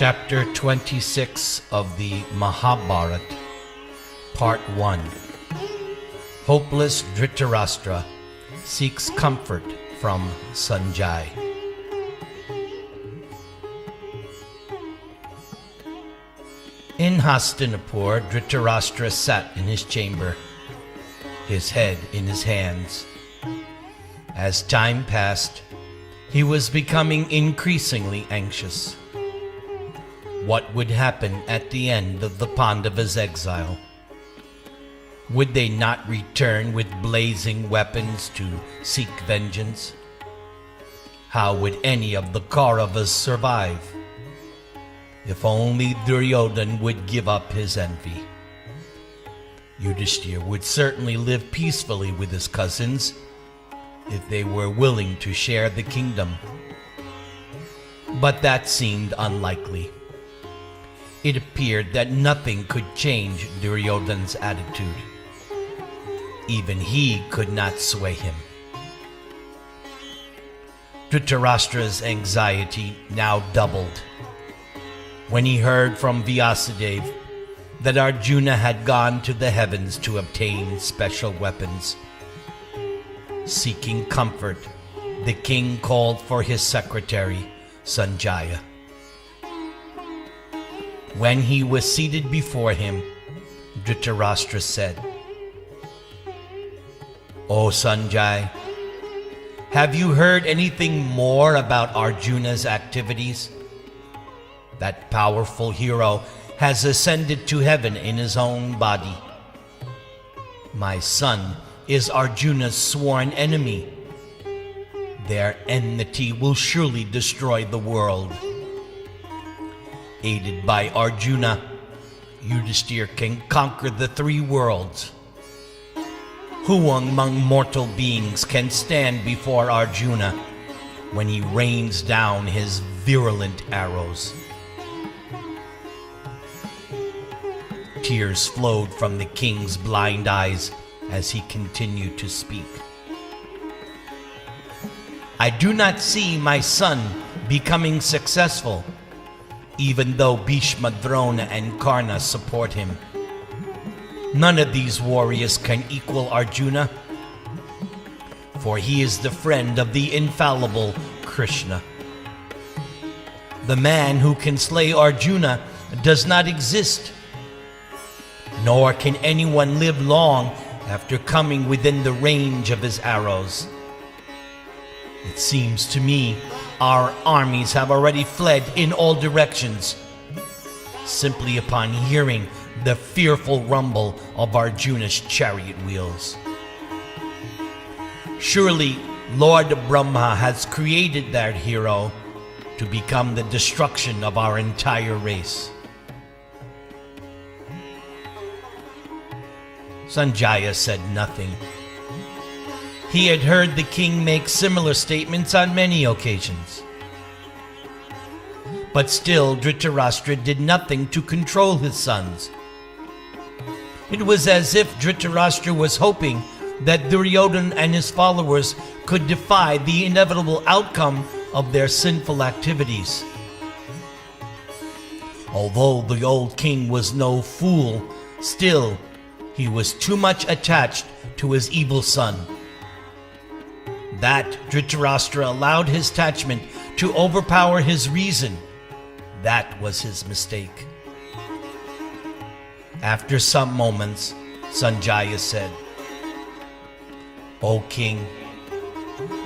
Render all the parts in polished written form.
Chapter 26 of the Mahäbhärata, Part 1. Hopeless Dhritaräshtra seeks comfort from Sanjaya. In Hastinapur, Dhritaräshtra sat in his chamber, his head in his hands. As time passed, he was becoming increasingly anxious. What would happen at the end of the Pandavas' exile? Would they not return with blazing weapons to seek vengeance? How would any of the Kauravas survive? If only Duryodhana would give up his envy. Yudhishthira would certainly live peacefully with his cousins if they were willing to share the kingdom. But that seemed unlikely. It appeared that nothing could change Duryodhana's attitude. Even he could not sway him. Dhritarashtra's anxiety now doubled when he heard from Vyasadeva that Arjuna had gone to the heavens to obtain special weapons. Seeking comfort, the king called for his secretary, Sanjaya. When he was seated before him, Dhritarashtra said, "O Sanjaya, have you heard anything more about Arjuna's activities? That powerful hero has ascended to heaven in his own body. My son is Arjuna's sworn enemy. Their enmity will surely destroy the world. Aided by Arjuna, Yudhishthira can conquer the three worlds. Who among mortal beings can stand before Arjuna when he rains down his virulent arrows?" Tears flowed from the king's blind eyes as he continued to speak. "I do not see my son becoming successful, even though Bhishma, Drona, and Karna support him. None of these warriors can equal Arjuna, for he is the friend of the infallible Krishna. The man who can slay Arjuna does not exist, nor can anyone live long after coming within the range of his arrows. It seems to me our armies have already fled in all directions, simply upon hearing the fearful rumble of Arjuna's chariot wheels. Surely Lord Brahma has created that hero to become the destruction of our entire race." Sanjaya said nothing. He had heard the king make similar statements on many occasions. But still, Dhritarashtra did nothing to control his sons. It was as if Dhritarashtra was hoping that Duryodhana and his followers could defy the inevitable outcome of their sinful activities. Although the old king was no fool, still he was too much attached to his evil son. That Dhritarashtra allowed his attachment to overpower his reason. That was his mistake. After some moments, Sanjaya said, "O king,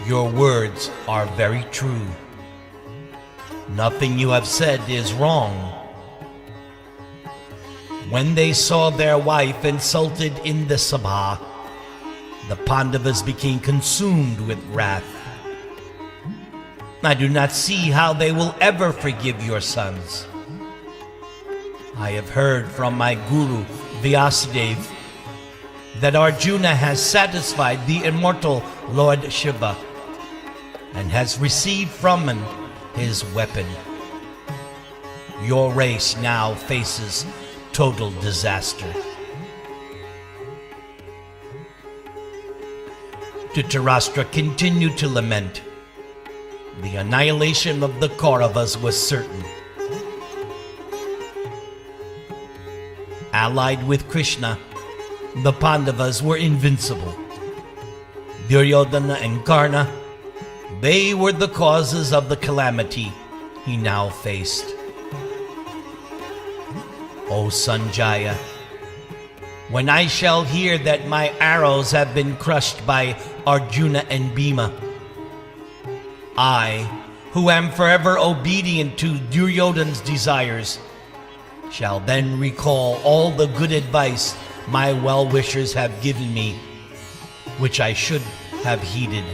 your words are very true. Nothing you have said is wrong. When they saw their wife insulted in the Sabha, the Pandavas became consumed with wrath. I do not see how they will ever forgive your sons. I have heard from my guru, Vyasadeva, that Arjuna has satisfied the immortal Lord Shiva and has received from him his weapon. Your race now faces total disaster." Dhritarashtra continued to lament. The annihilation of the Kauravas was certain. Allied with Krishna, the Pandavas were invincible. Duryodhana and Karna, they were the causes of the calamity he now faced. O Sanjaya, when I shall hear that my arrows have been crushed by Arjuna and Bhima, I, who am forever obedient to Duryodhana's desires, shall then recall all the good advice my well-wishers have given me, which I should have heeded.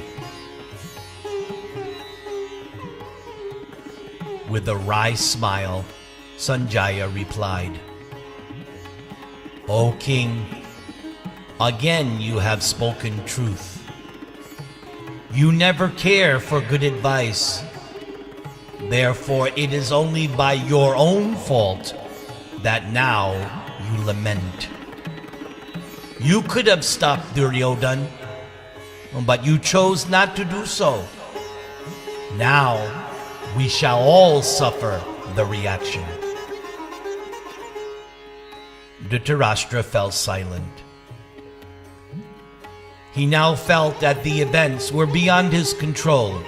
With a wry smile, Sanjaya replied, O king, again you have spoken truth. You never care for good advice. Therefore it is only by your own fault that now you lament. You could have stopped Duryodhana, but you chose not to do so. Now we shall all suffer the reaction. Dhritaräshtra fell silent. He now felt that the events were beyond his control.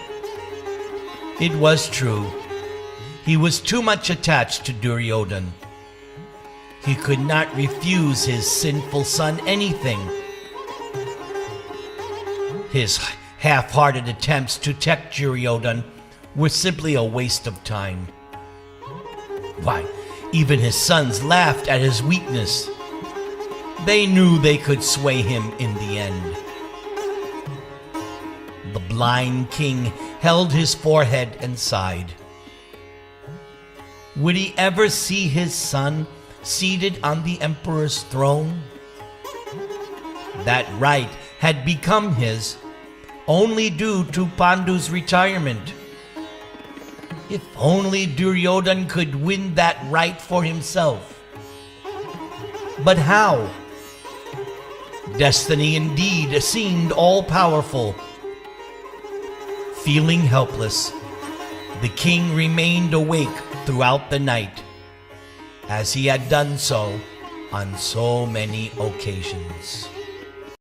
It was true. He was too much attached to Duryodhana. He could not refuse his sinful son anything. His half-hearted attempts to tempt Duryodhana were simply a waste of time. Why, even his sons laughed at his weakness. They knew they could sway him in the end. The blind king held his forehead and sighed. Would he ever see his son seated on the emperor's throne? That right had become his only due to Pandu's retirement. If only Duryodhana could win that right for himself. But how? Destiny indeed seemed all-powerful. Feeling helpless, the king remained awake throughout the night, as he had done so on so many occasions.